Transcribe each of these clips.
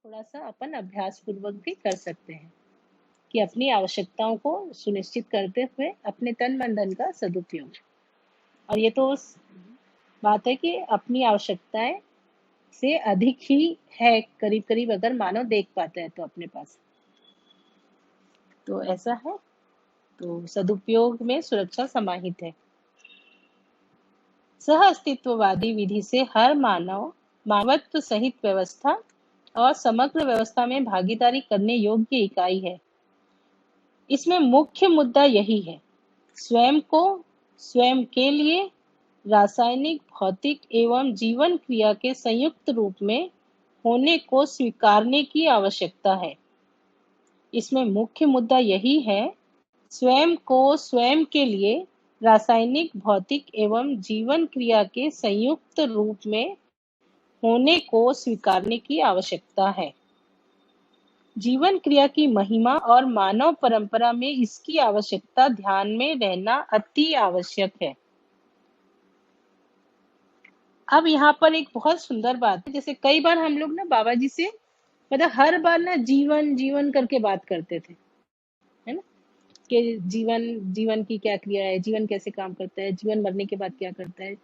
थोड़ा सा अपन अभ्यास पूर्वक भी कर सकते हैं कि अपनी आवश्यकताओं को सुनिश्चित करते हुए अपने तन मन धन का सदुपयोग। और ये तो बात है कि अपनी आवश्यकताएं से अधिक ही है, करीब करीब अगर मानव देख पाता है तो अपने पास, तो ऐसा है। तो सदुपयोग में सुरक्षा समाहित है। सह अस्तित्ववादी विधि से हर मानव मानवत्व सहित व्यवस्था और समग्र व्यवस्था में भागीदारी करने योग्य इकाई है। इसमें मुख्य मुद्दा यही है, स्वयं को स्वयं के लिए रासायनिक, भौतिक एवं जीवन क्रिया के संयुक्त रूप में होने को स्वीकारने की आवश्यकता है। इसमें मुख्य मुद्दा यही है, स्वयं को स्वयं के लिए रासायनिक, भौतिक एवं जीवन क्रिया के संयुक्त रूप में होने को स्वीकारने की आवश्यकता है। जीवन क्रिया की महिमा और मानव परंपरा में इसकी आवश्यकता ध्यान में रहना अति आवश्यक है। अब यहाँ पर एक बहुत सुंदर बात है, जैसे कई बार हम लोग ना बाबा जी से मतलब हर बार ना जीवन जीवन करके बात करते थे, है ना, कि जीवन जीवन की क्या क्रिया है, जीवन कैसे काम करता है, जीवन मरने के बाद क्या करता है।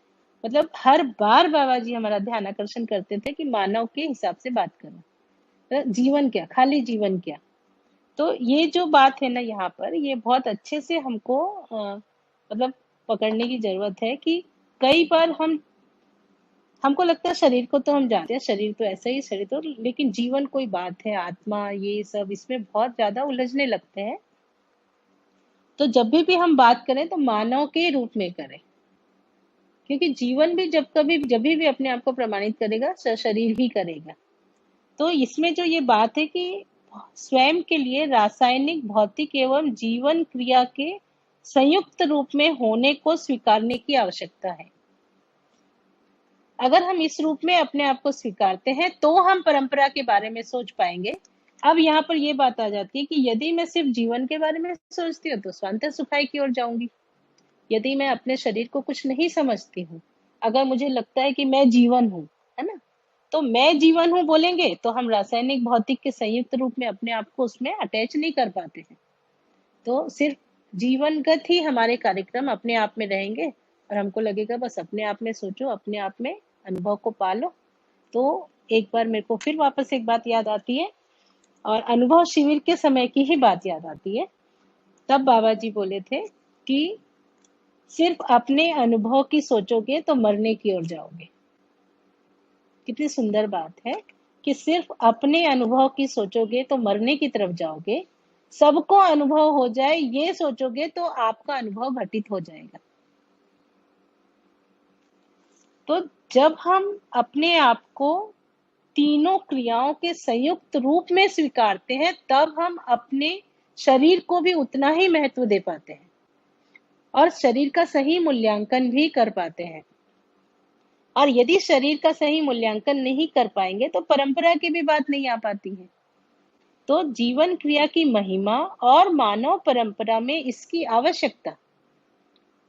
मतलब हर बार बाबा जी हमारा ध्यान आकर्षण करते थे कि मानव के हिसाब से बात करो, जीवन क्या, खाली जीवन क्या। तो ये जो बात है ना यहाँ पर, ये बहुत अच्छे से हमको मतलब पकड़ने की जरूरत है कि कई बार हमको लगता है शरीर को तो हम जानते हैं, शरीर तो ऐसा ही, शरीर तो, लेकिन जीवन कोई बात है, आत्मा, ये सब इसमें बहुत ज्यादा उलझने लगते हैं। तो जब भी हम बात करें तो मानव के रूप में करें, क्योंकि जीवन भी जब भी अपने आप को प्रमाणित करेगा शरीर ही करेगा। तो इसमें जो ये बात है कि स्वयं के लिए रासायनिक, भौतिक एवं जीवन क्रिया के संयुक्त रूप में होने को स्वीकारने की आवश्यकता है। अगर हम इस रूप में अपने आप को स्वीकारते हैं तो हम परंपरा के बारे में सोच पाएंगे। अब यहाँ पर ये बात आ जाती है कि यदि मैं सिर्फ जीवन के बारे में सोचती हूँ तो स्वांतः सुखाय की ओर जाऊंगी। यदि मैं अपने शरीर को कुछ नहीं समझती हूँ, अगर मुझे लगता है कि मैं जीवन हूँ, है ना, तो मैं जीवन हूँ बोलेंगे तो हम रासायनिक, भौतिक के संयुक्त रूप में अपने आप को उसमें अटैच नहीं कर पाते हैं। तो सिर्फ जीवनगत ही हमारे कार्यक्रम अपने आप में रहेंगे और हमको लगेगा बस अपने आप में सोचो, अपने आप में अनुभव को पालो। तो एक बार मेरे को फिर वापस एक बात याद आती है, और अनुभव शिविर के समय की ही बात याद आती है। तब बाबा जी बोले थे कि सिर्फ अपने अनुभव की सोचोगे तो मरने की ओर जाओगे। कितनी सुंदर बात है कि सिर्फ अपने अनुभव की सोचोगे तो मरने की तरफ जाओगे, सबको अनुभव हो जाए ये सोचोगे तो आपका अनुभव घटित हो जाएगा। तो जब हम अपने आप को तीनों क्रियाओं के संयुक्त रूप में स्वीकारते हैं, तब हम अपने शरीर को भी उतना ही महत्व दे पाते हैं और शरीर का सही मूल्यांकन भी कर पाते हैं। और यदि शरीर का सही मूल्यांकन नहीं कर पाएंगे तो परंपरा की भी बात नहीं आ पाती है। तो जीवन क्रिया की महिमा और मानव परंपरा में इसकी आवश्यकता,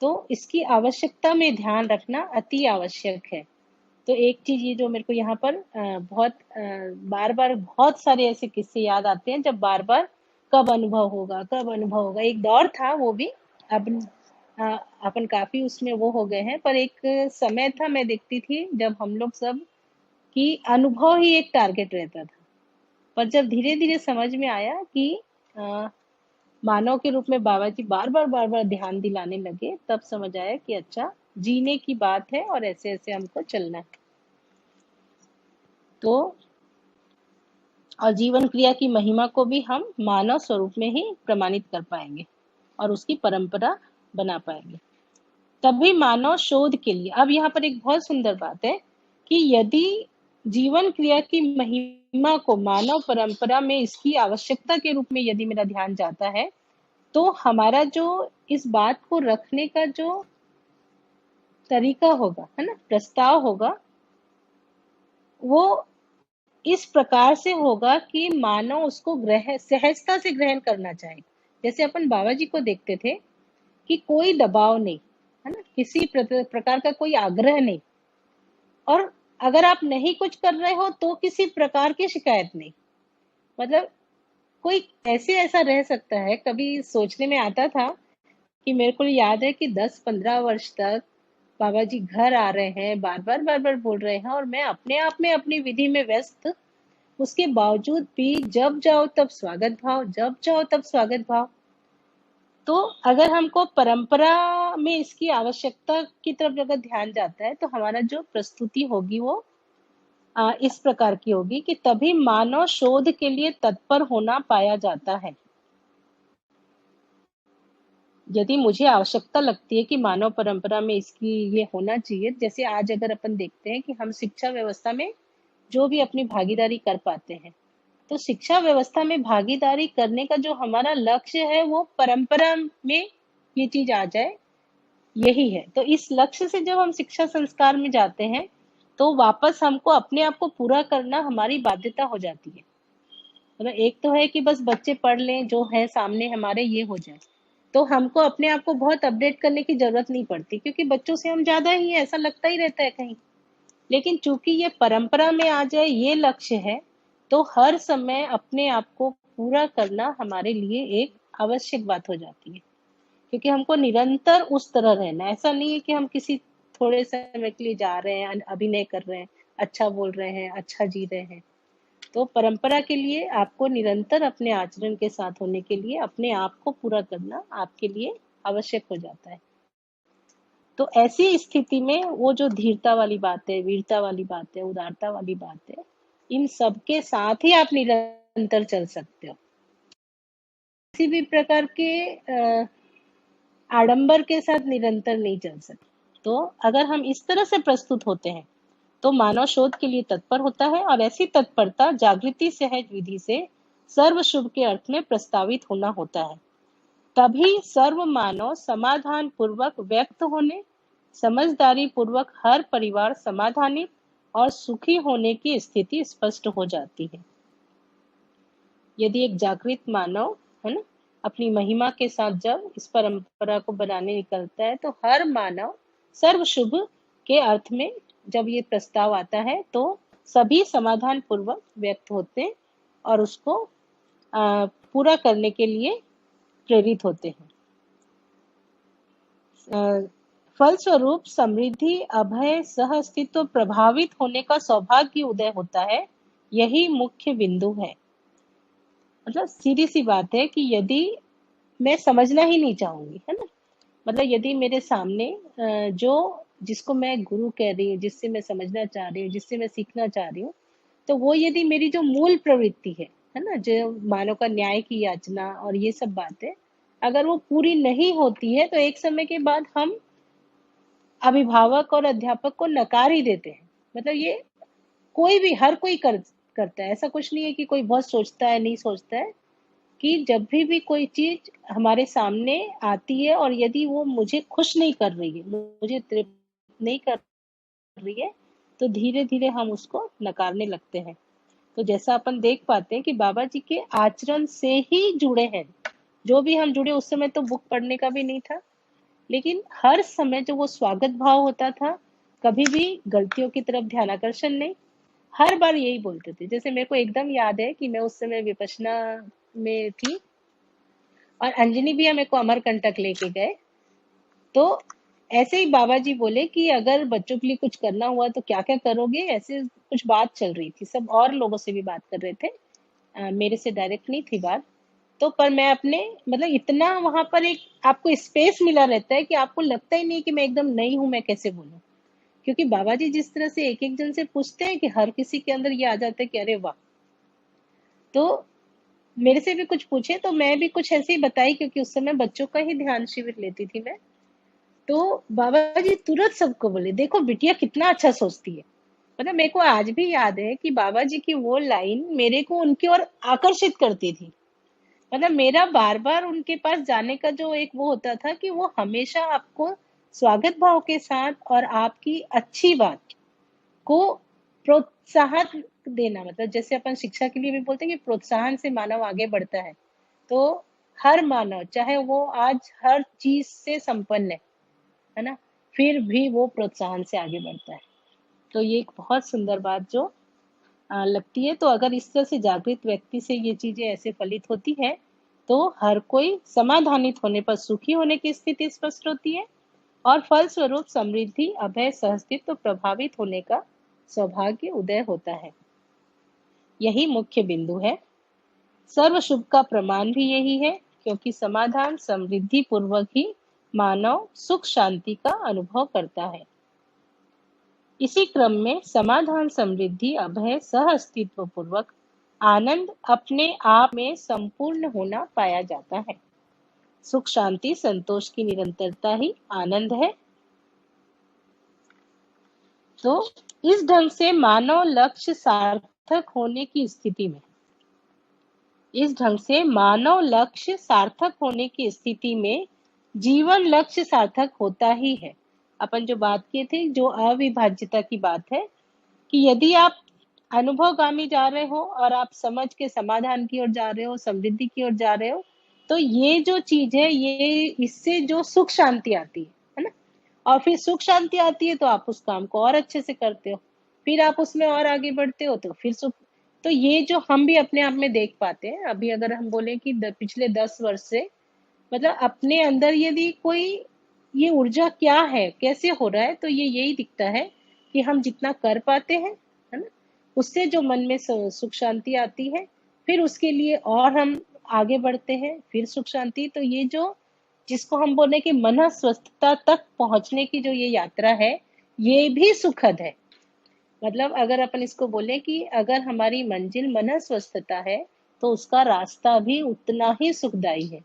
तो इसकी आवश्यकता में ध्यान रखना अति आवश्यक है। तो एक चीज ये जो मेरे को यहाँ पर बहुत बार बार बहुत सारे ऐसे किस्से याद आते हैं, जब बार बार कब अनुभव होगा, कब अनुभव होगा। एक दौर था, वो भी अब अपन काफी उसमें वो हो गए हैं, पर एक समय था मैं देखती थी जब हम लोग सब की अनुभव ही एक टारगेट रहता था। पर जब धीरे धीरे समझ में आया कि मानव के रूप में बाबा जी बार बार ध्यान दिलाने लगे, तब समझ आया कि अच्छा, जीने की बात है और ऐसे ऐसे हमको चलना है। तो और जीवन क्रिया की महिमा को भी हम मानव स्वरूप में ही प्रमाणित कर पाएंगे और उसकी परंपरा बना पाएंगे। तभी मानव शोध के लिए, अब यहाँ पर एक बहुत सुंदर बात है कि यदि जीवन क्रिया की महिमा को मानव परंपरा में इसकी आवश्यकता के रूप में यदि मेरा ध्यान जाता है, तो हमारा जो इस बात को रखने का जो तरीका होगा, है ना, प्रस्ताव होगा, वो इस प्रकार से होगा कि मानव उसको सहजता से ग्रहण करना चाहेगा। जैसे अपन बाबा जी को देखते थे कि कोई दबाव नहीं, है ना, किसी प्रकार का कोई आग्रह नहीं, और अगर आप नहीं कुछ कर रहे हो तो किसी प्रकार की शिकायत नहीं। मतलब कोई ऐसा रह सकता है, कभी सोचने में आता था कि मेरे को याद है कि 10-15 वर्ष तक बाबा जी घर आ रहे हैं, बार-बार बोल रहे हैं और मैं अपने आप में अपनी विधि में व्यस्त, उसके बावजूद भी जब जाओ तब स्वागत भाव, जब जाओ तब स्वागत भाव। तो अगर हमको परंपरा में इसकी आवश्यकता की तरफ अगर ध्यान जाता है, तो हमारा जो प्रस्तुति होगी वो इस प्रकार की होगी कि तभी मानव शोध के लिए तत्पर होना पाया जाता है। यदि मुझे आवश्यकता लगती है कि मानव परंपरा में इसकी ये होना चाहिए, जैसे आज अगर अपन देखते हैं कि हम शिक्षा व्यवस्था में जो भी अपनी भागीदारी कर पाते हैं, तो शिक्षा व्यवस्था में भागीदारी करने का जो हमारा लक्ष्य है वो परंपरा में ये चीज आ जाए, यही है। तो इस लक्ष्य से जब हम शिक्षा संस्कार में जाते हैं, तो वापस हमको अपने आप को पूरा करना हमारी बाध्यता हो जाती है। मतलब एक तो है कि बस बच्चे पढ़ लें, जो है सामने हमारे ये हो जाए, तो हमको अपने आप को बहुत अपडेट करने की जरूरत नहीं पड़ती, क्योंकि बच्चों से हम ज्यादा ही है, ऐसा लगता ही रहता है कहीं। लेकिन चूंकि ये परंपरा में आ जाए, ये लक्ष्य है, तो हर समय अपने आप को पूरा करना हमारे लिए एक आवश्यक बात हो जाती है, क्योंकि हमको निरंतर उस तरह रहना है। ऐसा नहीं है कि हम किसी थोड़े समय के लिए जा रहे हैं, अभिनय कर रहे हैं, अच्छा बोल रहे हैं, अच्छा जी रहे हैं। तो परंपरा के लिए आपको निरंतर अपने आचरण के साथ होने के लिए अपने आप को पूरा करना आपके लिए आवश्यक हो जाता है। तो ऐसी स्थिति में वो जो धीरता वाली बात है, वीरता वाली बात है, उदारता वाली बात है, इन सब के साथ ही आप निरंतर चल सकते हो। किसी भी प्रकार के आडंबर के साथ निरंतर नहीं चल सकते। तो अगर हम इस तरह से प्रस्तुत होते हैं, तो मानव शोध के लिए तत्पर होता है, और ऐसी तत्परता जागृति सहज विधि से सर्व शुभ के अर्थ में प्रस्तावित होना होता है। तभी सर्व मानव समाधान पूर्वक व्यक्त होने, समझदारी पूर्वक हर परिवार समाधानित और सुखी होने की स्थिति स्पष्ट हो जाती है। यदि एक जागृत मानव, है ना, अपनी महिमा के साथ जब इस परंपरा को बनाने निकलता है, तो हर मानव सर्व शुभ के अर्थ में जब ये प्रस्ताव आता है, तो सभी समाधान पूर्वक व्यक्त होते हैं और उसको पूरा करने के लिए प्रेरित होते हैं। फलस्वरूप समृद्धि, अभय, सह अस्तित्व प्रभावित होने का सौभाग्य उदय होता है। यही मुख्य बिंदु है। मतलब सीधी सी बात है कि यदि मैं समझना ही नहीं चाहूंगी, है ना, मतलब यदि मेरे सामने जो जिसको मैं गुरु कह रही हूँ, जिससे मैं समझना चाह रही हूँ, जिससे मैं सीखना चाह रही हूँ, तो वो यदि मेरी जो मूल प्रवृत्ति है ना, जो मानव का न्याय की याचना और ये सब बातें, अगर वो पूरी नहीं होती है, तो एक समय के बाद हम अभिभावक और अध्यापक को नकार ही देते हैं। मतलब ये कोई भी, हर कोई करता है। ऐसा कुछ नहीं है कि कोई बहुत सोचता है, नहीं सोचता है, कि जब भी कोई चीज हमारे सामने आती है और यदि वो मुझे खुश नहीं कर रही है, मुझे तृप्त नहीं कर रही है, तो धीरे धीरे हम उसको नकारने लगते हैं। तो जैसा अपन देख पाते हैं कि बाबा जी के आचरण से ही जुड़े हैं। जो भी हम जुड़े, उस समय तो बुक पढ़ने का भी नहीं था, लेकिन हर समय जो वो स्वागत भाव होता था, कभी भी गलतियों की तरफ ध्यानाकर्षण नहीं, हर बार यही बोलते थे। जैसे मेरे को एकदम याद है कि मैं उस समय विपश्यना में थी और अंजनी भैया मेरे को अमरकंटक लेके गए। तो ऐसे ही बाबा जी बोले कि अगर बच्चों के लिए कुछ करना हुआ तो क्या क्या करोगे, ऐसे कुछ बात चल रही थी, सब और लोगों से भी बात कर रहे थे, मेरे से डायरेक्ट नहीं थी बात। तो पर मैं अपने, मतलब इतना वहां पर एक आपको स्पेस मिला रहता है कि आपको लगता ही नहीं कि मैं एकदम नई हूं, मैं कैसे बोलूं। क्योंकि बाबा जी जिस तरह से एक एक जन से पूछते हैं कि हर किसी के अंदर ये आ जाता है कि अरे वाह। तो मेरे से भी कुछ पूछे तो मैं भी कुछ ऐसे ही बताई, क्योंकि उस समय बच्चों का ही ध्यान शिविर लेती थी मैं। तो बाबा जी तुरंत सबको बोले, देखो बिटिया कितना अच्छा सोचती है। मतलब मेरे को आज भी याद है कि बाबा जी की वो लाइन मेरे को उनकी ओर आकर्षित करती थी। मतलब मेरा बार बार उनके पास जाने का जो एक वो होता था कि वो हमेशा आपको स्वागत भाव के साथ और आपकी अच्छी बात को प्रोत्साहन देना। मतलब जैसे अपन शिक्षा के लिए भी बोलते हैं कि प्रोत्साहन से मानव आगे बढ़ता है, तो हर मानव, चाहे वो आज हर चीज से संपन्न है ना, फिर भी वो प्रोत्साहन से आगे बढ़ता है। तो ये एक बहुत सुंदर बात जो लगती है। तो अगर इस तरह से जागृत व्यक्ति से ये चीजें ऐसे फलित होती है तो हर कोई समाधानित होने पर सुखी होने की स्थिति स्पष्ट होती है और फलस्वरूप समृद्धि, अभय, सहस्तित्व प्रभावित होने का सौभाग्य उदय होता है। यही मुख्य बिंदु है। सर्व शुभ का प्रमाण भी यही है, क्योंकि समाधान समृद्धि पूर्वक ही मानव सुख शांति का अनुभव करता है। इसी क्रम में समाधान, समृद्धि, अभय, सह अस्तित्व पूर्वक आनंद अपने आप में संपूर्ण होना पाया जाता है। सुख, शांति, संतोष की निरंतरता ही आनंद है। तो इस ढंग से मानव लक्ष्य सार्थक होने की स्थिति में जीवन लक्ष्य सार्थक होता ही है। अपन जो बात किए थे, जो अविभाज्यता की बात है, कि यदि आप अनुभवगामी जा रहे हो और आप समझ के समाधान की ओर जा रहे हो, समृद्धि की ओर जा रहे हो, तो ये जो चीज है, ये इससे जो सुख शांति आती है ना, और फिर सुख शांति आती है तो आप उस काम को और अच्छे से करते हो, फिर आप उसमें और आगे बढ़ते हो तो फिर सुख। तो ये जो हम भी अपने आप में देख पाते हैं, अभी अगर हम बोले कि पिछले 10 वर्ष से, मतलब अपने अंदर यदि कोई ये ऊर्जा क्या है, कैसे हो रहा है, तो ये यही दिखता है कि हम जितना कर पाते हैं, है ना, उससे जो मन में सुख शांति आती है, फिर उसके लिए और हम आगे बढ़ते हैं, फिर सुख शांति। तो ये जो जिसको हम बोले कि मन स्वस्थता तक पहुंचने की जो ये यात्रा है, ये भी सुखद है। मतलब अगर अपन इसको बोले कि अगर हमारी मंजिल मन स्वस्थता है, तो उसका रास्ता भी उतना ही सुखदायी है,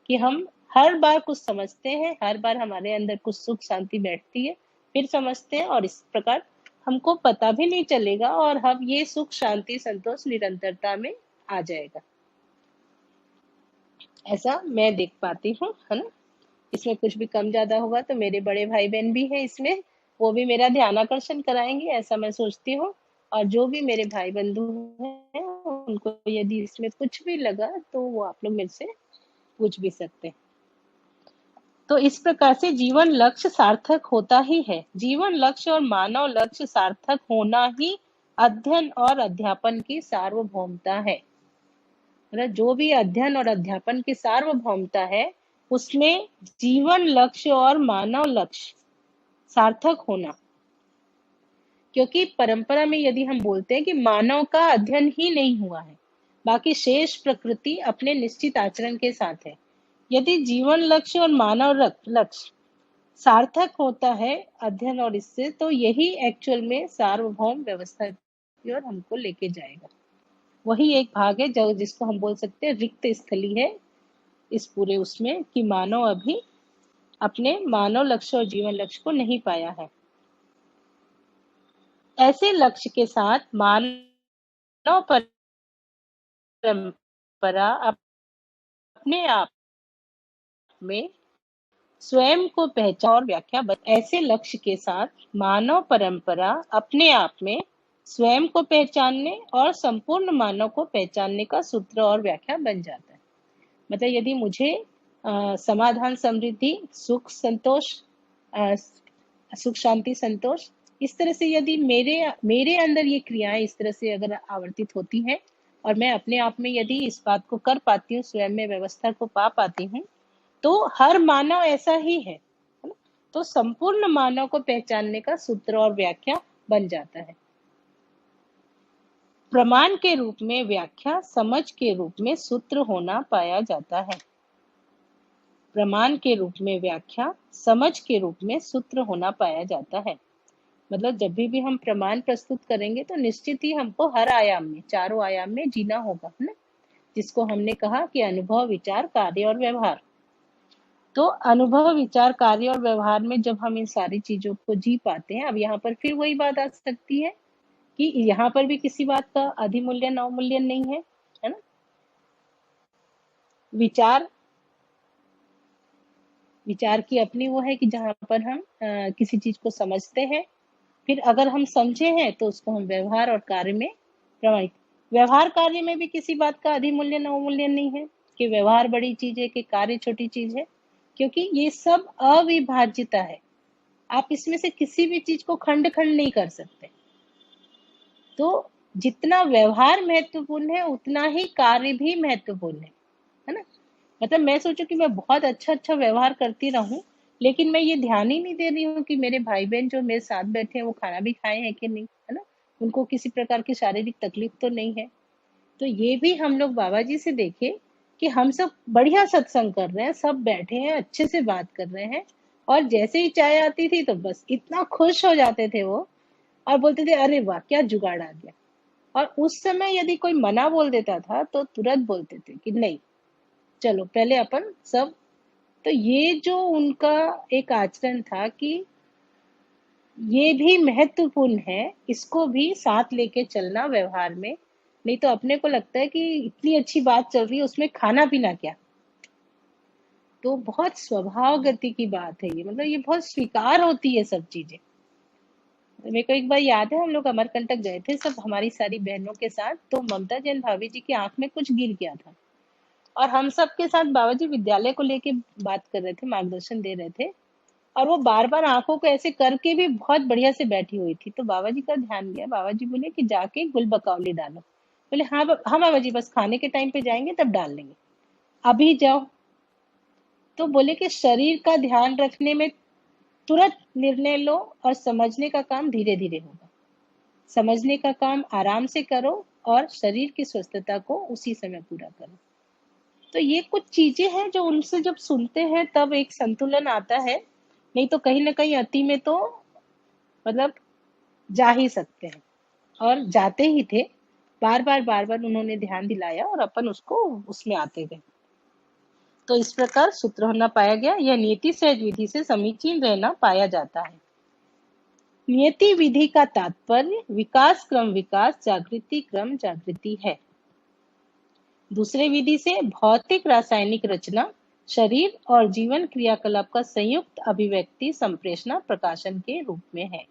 कि हम हर बार कुछ समझते हैं, हर बार हमारे अंदर कुछ सुख शांति बैठती है, फिर समझते हैं, और इस प्रकार हमको पता भी नहीं चलेगा और हम ये सुख शांति संतोष निरंतरता में आ जाएगा। ऐसा मैं देख पाती हूँ, है ना। इसमें कुछ भी कम ज्यादा होगा तो मेरे बड़े भाई बहन भी हैं इसमें, वो भी मेरा ध्यान आकर्षण कराएंगे, ऐसा मैं सोचती हूँ। और जो भी मेरे भाई बंधु हैं, उनको यदि इसमें कुछ भी लगा तो वो आप लोग मेरे से पूछ भी सकते हैं। तो इस प्रकार से जीवन लक्ष्य सार्थक होता ही है। जीवन लक्ष्य और मानव लक्ष्य सार्थक होना ही अध्ययन और अध्यापन की सार्वभौमता है। मतलब जो भी अध्ययन और अध्यापन की सार्वभौमता है, उसमें जीवन लक्ष्य और मानव लक्ष्य सार्थक होना। क्योंकि परंपरा में यदि हम बोलते हैं कि मानव का अध्ययन ही नहीं हुआ है, बाकी शेष प्रकृति अपने निश्चित आचरण के साथ है। यदि जीवन लक्ष्य और मानव लक्ष्य सार्थक होता है अध्ययन और इससे, तो यही एक्चुअल में सार्वभौम व्यवस्था की ओर हमको लेके जाएगा। वही एक भाग है जो जिसको हम बोल सकते हैं रिक्त स्थली है इस पूरे उसमें, कि मानव अभी अपने मानव लक्ष्य और जीवन लक्ष्य को नहीं पाया है। ऐसे लक्ष्य के साथ मानव परंपरा अपने आप में स्वयं को पहचान और व्याख्या। ऐसे लक्ष्य के साथ मानव परंपरा अपने आप में स्वयं को पहचानने और संपूर्ण मानव को पहचानने का सूत्र और व्याख्या बन जाता है। मतलब यदि मुझे समाधान, समृद्धि, सुख, संतोष, सुख शांति संतोष, इस तरह से यदि मेरे अंदर ये क्रियाएं इस तरह से अगर आवर्तित होती हैं, और मैं अपने आप में यदि इस बात को कर पाती हूँ, स्वयं में व्यवस्था को पा पाती हूँ, तो हर मानव ऐसा ही है ना? तो संपूर्ण मानव को पहचानने का सूत्र और व्याख्या बन जाता है। प्रमाण के रूप में व्याख्या, समझ के रूप में सूत्र होना पाया जाता है। प्रमाण के रूप में व्याख्या, समझ के रूप में सूत्र होना पाया जाता है। मतलब जब भी हम प्रमाण प्रस्तुत करेंगे तो निश्चित ही हमको हर आयाम में, चारों आयाम में जीना होगा, है ना, जिसको हमने कहा कि अनुभव, विचार, कार्य और व्यवहार। तो अनुभव, विचार, कार्य और व्यवहार में जब हम इन सारी चीजों को जी पाते हैं, अब यहाँ पर फिर वही बात आ सकती है कि यहाँ पर भी किसी बात का अधिमूल्यन अवमूल्यन नहीं है ना। विचार की अपनी वो है कि जहाँ पर हम किसी चीज को समझते हैं, फिर अगर हम समझे हैं तो उसको हम व्यवहार और कार्य में प्रमाणित। व्यवहार कार्य में भी किसी बात का अधिमूल्यन अवमूल्यन नहीं है कि व्यवहार बड़ी चीज है कि कार्य छोटी चीज है, क्योंकि ये सब अविभाज्यता है। आप इसमें से किसी भी चीज को खंड खंड नहीं कर सकते। तो जितना व्यवहार महत्वपूर्ण है उतना ही कार्य भी महत्वपूर्ण है ना। मतलब मैं सोचूं कि मैं बहुत अच्छा अच्छा व्यवहार करती रहूं, लेकिन मैं ये ध्यान ही नहीं दे रही हूँ कि मेरे भाई बहन जो मेरे साथ बैठे हैं वो खाना भी खाए हैं कि नहीं, है ना, उनको किसी प्रकार की शारीरिक तकलीफ तो नहीं है। तो ये भी हम लोग बाबा जी से देखे कि हम सब बढ़िया सत्संग कर रहे हैं, सब बैठे हैं, अच्छे से बात कर रहे हैं, और जैसे ही चाय आती थी तो बस इतना खुश हो जाते थे वो, और बोलते थे अरे वाह क्या जुगाड़ आ गया। और उस समय यदि कोई मना बोल देता था तो तुरंत बोलते थे कि नहीं, चलो पहले अपन सब। तो ये जो उनका एक आचरण था कि ये भी महत्वपूर्ण है, इसको भी साथ लेके चलना व्यवहार में। नहीं तो अपने को लगता है कि इतनी अच्छी बात चल रही है, उसमें खाना पीना क्या। तो बहुत स्वभाव गति की बात है ये, मतलब ये बहुत स्वीकार होती है सब चीजें। मेरे को एक बार याद है, हम लोग अमरकंटक गए थे सब, हमारी सारी बहनों के साथ। तो ममता जैन भाभी जी की आंख में कुछ गिर गया था, और हम सब के साथ बाबा जी विद्यालय को लेके बात कर रहे थे, मार्गदर्शन दे रहे थे। और वो बार बार आंखों को ऐसे करके भी बहुत बढ़िया से बैठी हुई थी। तो बाबा जी का ध्यान गया, बाबा जी बोले कि जाके गुलबकौली डालो। बोले हाँ हाँ बाबा जी, बस खाने के टाइम पे जाएंगे तब डाल लेंगे, अभी जाओ। तो बोले कि शरीर का ध्यान रखने में तुरंत निर्णय लो, और समझने का काम धीरे धीरे होगा। समझने का काम आराम से करो, और शरीर की स्वस्थता को उसी समय पूरा करो। तो ये कुछ चीजें हैं जो उनसे जब सुनते हैं तब एक संतुलन आता है। नहीं तो कहीं ना कहीं अति में तो मतलब जा ही सकते हैं, और जाते ही थे। बार बार उन्होंने ध्यान दिलाया और अपन उसको उसमें आते गए। तो इस प्रकार सूत्र होना पाया गया, यह नियति सहज विधि से समीचीन रहना पाया जाता है। नियति विधि का तात्पर्य विकास क्रम विकास, जागृति क्रम जागृति है। दूसरे विधि से भौतिक रासायनिक रचना, शरीर और जीवन क्रियाकलाप का संयुक्त अभिव्यक्ति संप्रेषणा प्रकाशन के रूप में है।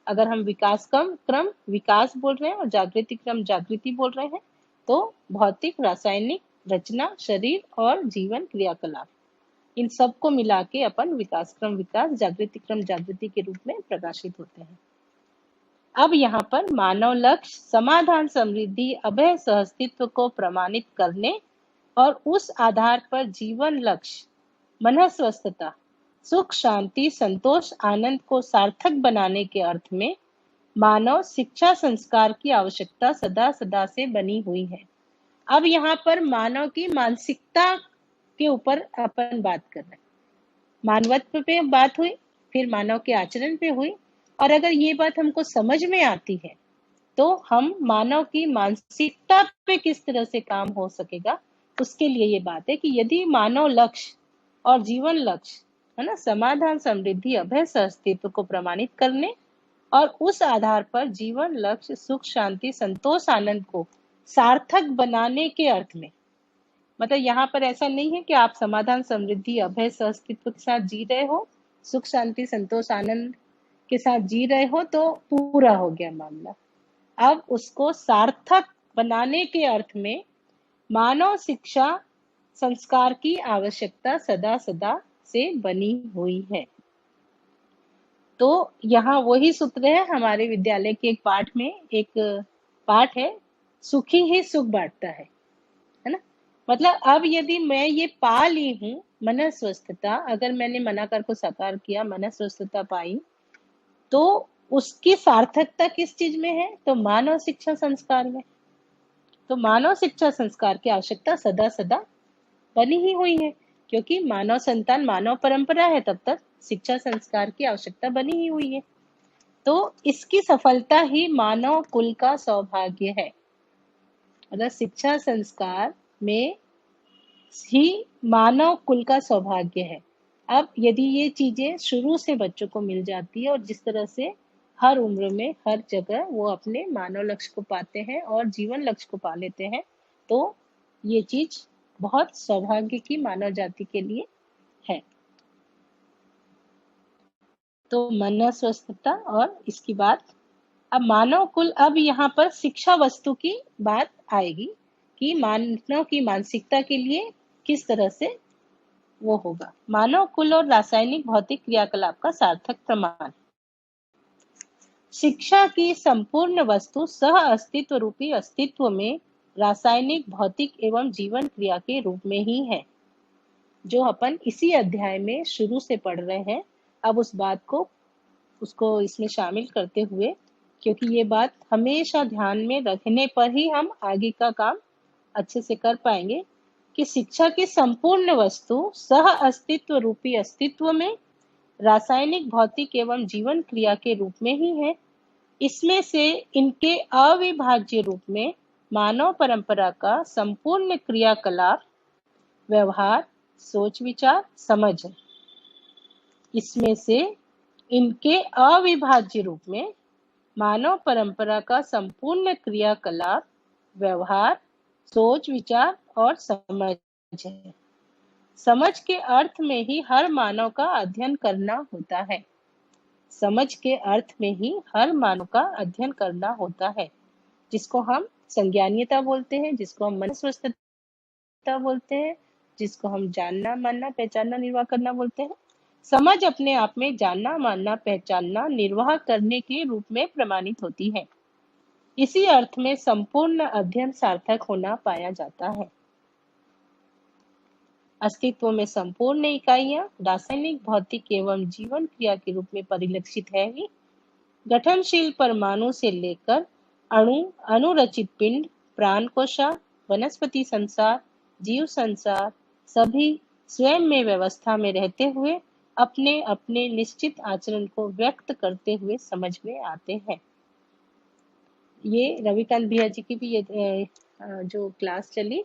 अगर हम विकास क्रम विकास बोल रहे हैं और जागृति क्रम जागृति बोल रहे हैं, तो भौतिक रासायनिक रचना, शरीर और जीवन क्रियाकलाप, इन सबको मिला के अपन विकास क्रम विकास, जागृति क्रम जागृति के रूप में प्रकाशित होते हैं। अब यहाँ पर मानव लक्ष्य समाधान, समृद्धि, अभय सहअस्तित्व को प्रमाणित करने और उस आधार पर जीवन लक्ष्य, मन स्वस्थता, सुख शांति संतोष आनंद को सार्थक बनाने के अर्थ में मानव शिक्षा संस्कार की आवश्यकता सदा सदा से बनी हुई है। अब यहाँ पर मानव की मानसिकता के ऊपर अपन बात कर रहे हैं। मानवत्व पे बात हुई, फिर मानव के आचरण पे हुई, और अगर ये बात हमको समझ में आती है तो हम मानव की मानसिकता पे किस तरह से काम हो सकेगा, उसके लिए ये बात है कि यदि मानव लक्ष्य और जीवन लक्ष्य, है ना, समाधान, समृद्धि, अभय सहअस्तित्व को प्रमाणित करने और उस आधार पर जीवन लक्ष्य, सुख शांति संतोष आनंद को सार्थक बनाने के अर्थ में, मतलब यहाँ पर ऐसा नहीं है कि आप समाधान, समृद्धि, अभय सहअस्तित्व के साथ जी रहे हो, सुख शांति संतोष आनंद के साथ जी रहे हो तो पूरा हो गया मामला। अब उसको सार्थक बनाने के अर्थ में मानव शिक्षा संस्कार की आवश्यकता सदा सदा से बनी हुई है। तो यहाँ वही सूत्र है, हमारे विद्यालय के एक पाठ में एक पाठ है, सुखी ही सुख बांटता है ना। मतलब अब यदि मैं ये पा ली हूँ मन स्वस्थता, अगर मैंने मनाकर को साकार किया, मन स्वस्थता पाई, तो उसकी सार्थकता किस चीज में है, तो मानव शिक्षा संस्कार में। तो मानव शिक्षा संस्कार की आवश्यकता सदा सदा बनी ही हुई है, क्योंकि मानव संतान मानव परंपरा है, तब तक शिक्षा संस्कार की आवश्यकता बनी ही हुई है। तो इसकी सफलता ही मानव कुल का सौभाग्य है। मतलब शिक्षा संस्कार में ही मानव कुल का सौभाग्य है। अब यदि ये चीजें शुरू से बच्चों को मिल जाती है, और जिस तरह से हर उम्र में हर जगह वो अपने मानव लक्ष्य को पाते हैं और जीवन लक्ष्य को पा लेते हैं, तो ये चीज बहुत सौभाग्य की मानव जाति के लिए है। तो मन स्वस्थता और इसकी बात, अब मानव कुल, अब यहाँ पर शिक्षा वस्तु की बात आएगी कि मानव की मानसिकता के लिए किस तरह से वो होगा मानव कुल और रासायनिक भौतिक क्रियाकलाप का सार्थक प्रमाण। शिक्षा की संपूर्ण वस्तु सह अस्तित्व रूपी अस्तित्व में रासायनिक भौतिक एवं जीवन क्रिया के रूप में ही है, जो अपन इसी अध्याय में शुरू से पढ़ रहे हैं। अब उस बात को उसको इसमें शामिल करते हुए, क्योंकि ये बात हमेशा ध्यान में रखने पर ही हम आगे का काम अच्छे से कर पाएंगे कि शिक्षा की संपूर्ण वस्तु सह अस्तित्व रूपी अस्तित्व में रासायनिक भौतिक एवं जीवन क्रिया के रूप में ही है। इसमें से इनके अविभाज्य रूप में मानव परंपरा का संपूर्ण क्रियाकलाप, व्यवहार, सोच विचार, समझ है। इसमें से इनके अविभाज्य रूप में मानव परंपरा का संपूर्ण क्रियाकलाप, व्यवहार, सोच विचार और समझ है। समझ के अर्थ में ही हर मानव का अध्ययन करना होता है। समझ के अर्थ में ही हर मानव का अध्ययन करना होता है, जिसको हम संज्ञानीयता बोलते हैं, जिसको हम मनस्वस्थता बोलते हैं, जिसको हम जानना, मानना, पहचानना, निर्वाह करना बोलते हैं। समझ अपने आप में जानना, मानना, पहचानना, निर्वाह करने के रूप में प्रमाणित होती है। इसी अर्थ में संपूर्ण अध्ययन सार्थक होना पाया जाता है। अस्तित्व में संपूर्ण इकाइयां रासायनिक भौतिक एवं जीवन क्रिया के रूप में परिलक्षित है ही। गठनशील परमाणु से लेकर अणु, अनुरचित पिंड, प्राण कोशा, वनस्पति संसार, जीव संसार सभी स्वयं में व्यवस्था में रहते हुए अपने अपने निश्चित आचरण को व्यक्त करते हुए समझ में आते हैं। ये रविकांत भैया जी की भी ये जो क्लास चली,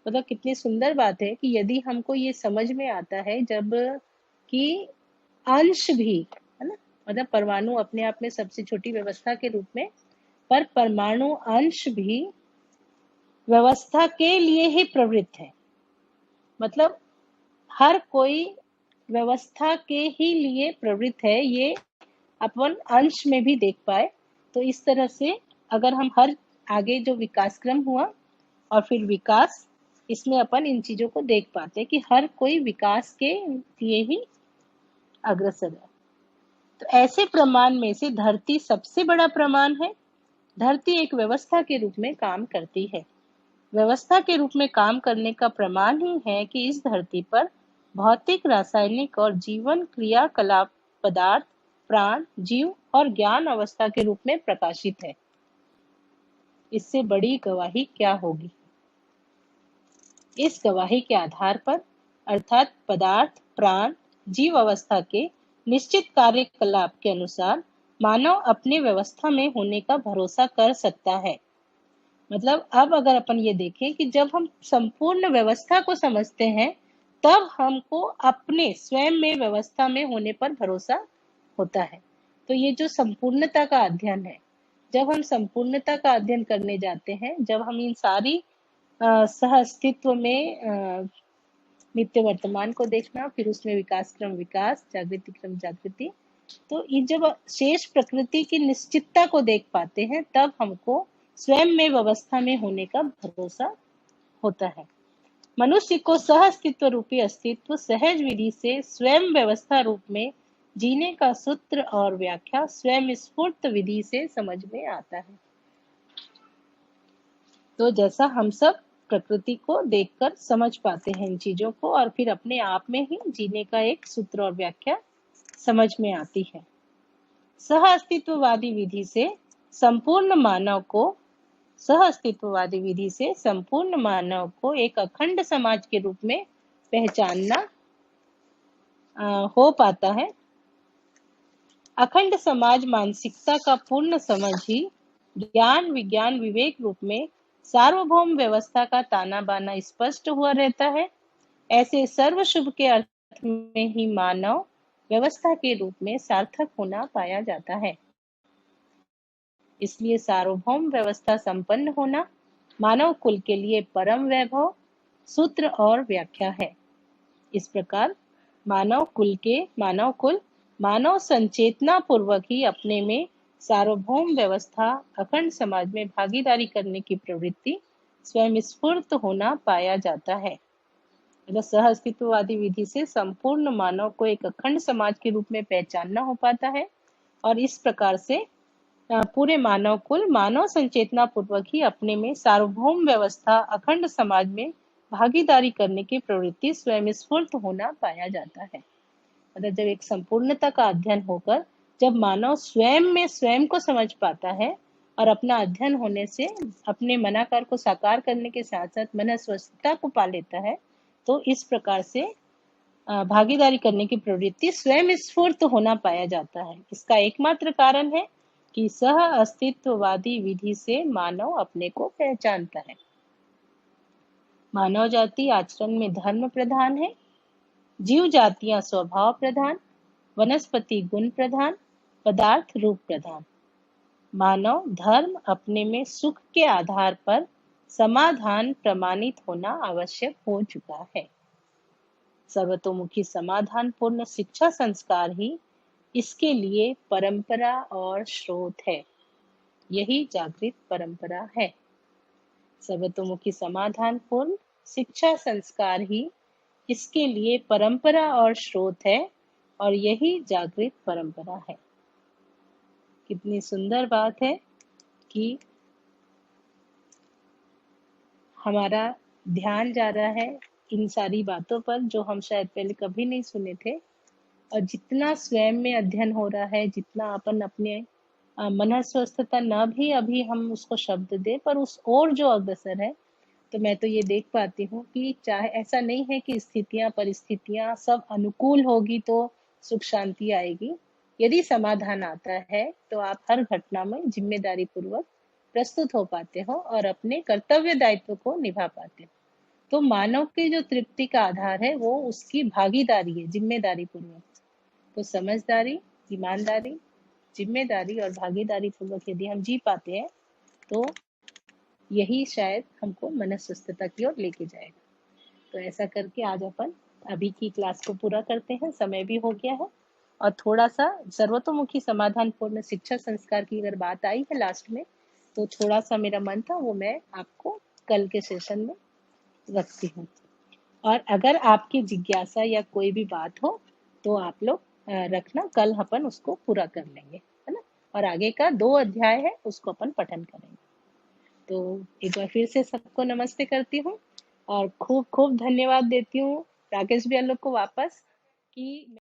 मतलब कितनी सुंदर बात है कि यदि हमको ये समझ में आता है जब कि अंश भी है ना, मतलब परमाणु अपने आप में सबसे छोटी व्यवस्था के रूप में, पर परमाणु अंश भी व्यवस्था के लिए ही प्रवृत्त है। मतलब हर कोई व्यवस्था के ही लिए प्रवृत्त है, ये अपन अंश में भी देख पाए। तो इस तरह से अगर हम हर आगे जो विकास क्रम हुआ और फिर विकास, इसमें अपन इन चीजों को देख पाते हैं कि हर कोई विकास के लिए ही अग्रसर है। तो ऐसे प्रमाण में से धरती सबसे बड़ा प्रमाण है। धरती एक व्यवस्था के रूप में काम करती है। व्यवस्था के रूप में काम करने का प्रमाण ही है कि इस धरती पर भौतिक, रासायनिक और जीवन क्रियाकलाप पदार्थ, प्राण, जीव और ज्ञान अवस्था के रूप में प्रकाशित है। इससे बड़ी गवाही क्या होगी। इस गवाही के आधार पर अर्थात पदार्थ, प्राण, जीव अवस्था के निश्चित कार्यकलाप के अनुसार मानव अपने व्यवस्था में होने का भरोसा कर सकता है। मतलब अब अगर अपन ये देखें कि जब हम संपूर्ण व्यवस्था को समझते हैं, तब हमको अपने स्वयं में व्यवस्था में होने पर भरोसा होता है। तो ये जो संपूर्णता का अध्ययन है, जब हम संपूर्णता का अध्ययन करने जाते हैं, जब हम इन सारी सह अस्तित्व में नित्य वर्तमान को देखना, फिर उसमें विकास क्रम विकास, जागृति क्रम जागृति, तो ये जब शेष प्रकृति की निश्चितता को देख पाते हैं, तब हमको स्वयं में व्यवस्था में होने का भरोसा होता है। मनुष्य को सह अस्तित्व रूपी अस्तित्व सहज विधि से स्वयं व्यवस्था रूप में जीने का सूत्र और व्याख्या स्वयं स्फूर्त विधि से समझ में आता है। तो जैसा हम सब प्रकृति को देखकर समझ पाते हैं इन चीजों को, और फिर अपने आप में ही जीने का एक सूत्र और व्याख्या समझ में आती है। सह अस्तित्ववादी विधि से संपूर्ण मानव को एक अखंड समाज के रूप में पहचानना हो पाता है। अखंड समाज मानसिकता का पूर्ण समझ ही ज्ञान, विज्ञान, विवेक रूप में सार्वभौम व्यवस्था का ताना बाना स्पष्ट हुआ रहता है। ऐसे सर्व शुभ के अर्थ में ही मानव व्यवस्था के रूप में सार्थक होना पाया जाता है। इसलिए सार्वभौम व्यवस्था संपन्न होना मानव कुल के लिए परम वैभव, सूत्र और व्याख्या है। इस प्रकार मानव कुल मानव संचेतना पूर्वक ही अपने में सार्वभौम व्यवस्था, अखंड समाज में भागीदारी करने की प्रवृत्ति स्वयं स्फूर्त होना पाया जाता है। मतलब सह अस्तित्ववादी विधि से संपूर्ण मानव को एक अखंड समाज के रूप में पहचानना हो पाता है, और इस प्रकार से पूरे मानव कुल मानव संचेतना पूर्वक ही अपने में सार्वभौम व्यवस्था अखंड समाज में भागीदारी करने की प्रवृत्ति स्वयं स्फूर्त होना पाया जाता है। मतलब जब एक संपूर्णता का अध्ययन होकर जब मानव स्वयं में स्वयं को समझ पाता है और अपना अध्ययन होने से अपने मनाकार को साकार करने के साथ साथ मन स्वस्थता को पा लेता है, तो इस प्रकार से भागीदारी करने की प्रवृत्ति स्वयं स्फूर्त होना पाया जाता है। इसका एकमात्र कारण है कि सह अस्तित्ववादी विधि से मानव अपने को पहचानता है। मानव जाति आचरण में धर्म प्रधान है, जीव जातियां स्वभाव प्रधान, वनस्पति गुण प्रधान, पदार्थ रूप प्रधान। मानव धर्म अपने में सुख के आधार पर समाधान प्रमाणित होना आवश्यक हो चुका है। सर्वतोमुखी समाधान पूर्ण शिक्षा संस्कार ही इसके लिए परंपरा और स्रोत है। यही जागृत परंपरा है। सर्वतोमुखी समाधान पूर्ण शिक्षा संस्कार ही इसके लिए परंपरा और स्रोत है, और यही जागृत परंपरा है। कितनी सुंदर बात है कि हमारा ध्यान जा रहा है इन सारी बातों पर जो हम शायद पहले कभी नहीं सुने थे, और जितना स्वयं में अध्ययन हो रहा है, जितना अपन अपने मन स्वस्थता न भी अभी हम उसको शब्द दे, पर उस और जो अग्रसर है, तो मैं तो ये देख पाती हूँ कि चाहे ऐसा नहीं है कि स्थितियां परिस्थितियां सब अनुकूल होगी तो सुख शांति आएगी। यदि समाधान आता है तो आप हर घटना में जिम्मेदारी पूर्वक प्रस्तुत हो पाते हो और अपने कर्तव्य दायित्व को निभा पाते हो। तो मानव की जो तृप्ति का आधार है वो उसकी भागीदारी है, जिम्मेदारी पूर्वक। तो समझदारी, ईमानदारी, जिम्मेदारी और भागीदारी पूर्वक यदि हम जी पाते हैं तो यही शायद हमको मनस्वस्थता की ओर लेके जाएगा। तो ऐसा करके आज अपन अभी की क्लास को पूरा करते हैं, समय भी हो गया है। और थोड़ा सा सर्वतोमुखी समाधान पूर्ण शिक्षा संस्कार की अगर बात आई है लास्ट में, तो थोड़ा सा मेरा मन था वो मैं आपको कल के सेशन में रखती हूँ। और अगर आपकी जिज्ञासा या कोई भी बात हो तो आप लोग रखना, कल अपन उसको पूरा कर लेंगे, है ना। और आगे का 2 अध्याय है उसको अपन पठन करेंगे। तो एक बार फिर से सबको नमस्ते करती हूँ और खूब खूब धन्यवाद देती हूँ राकेश भैया लोग को वापस कि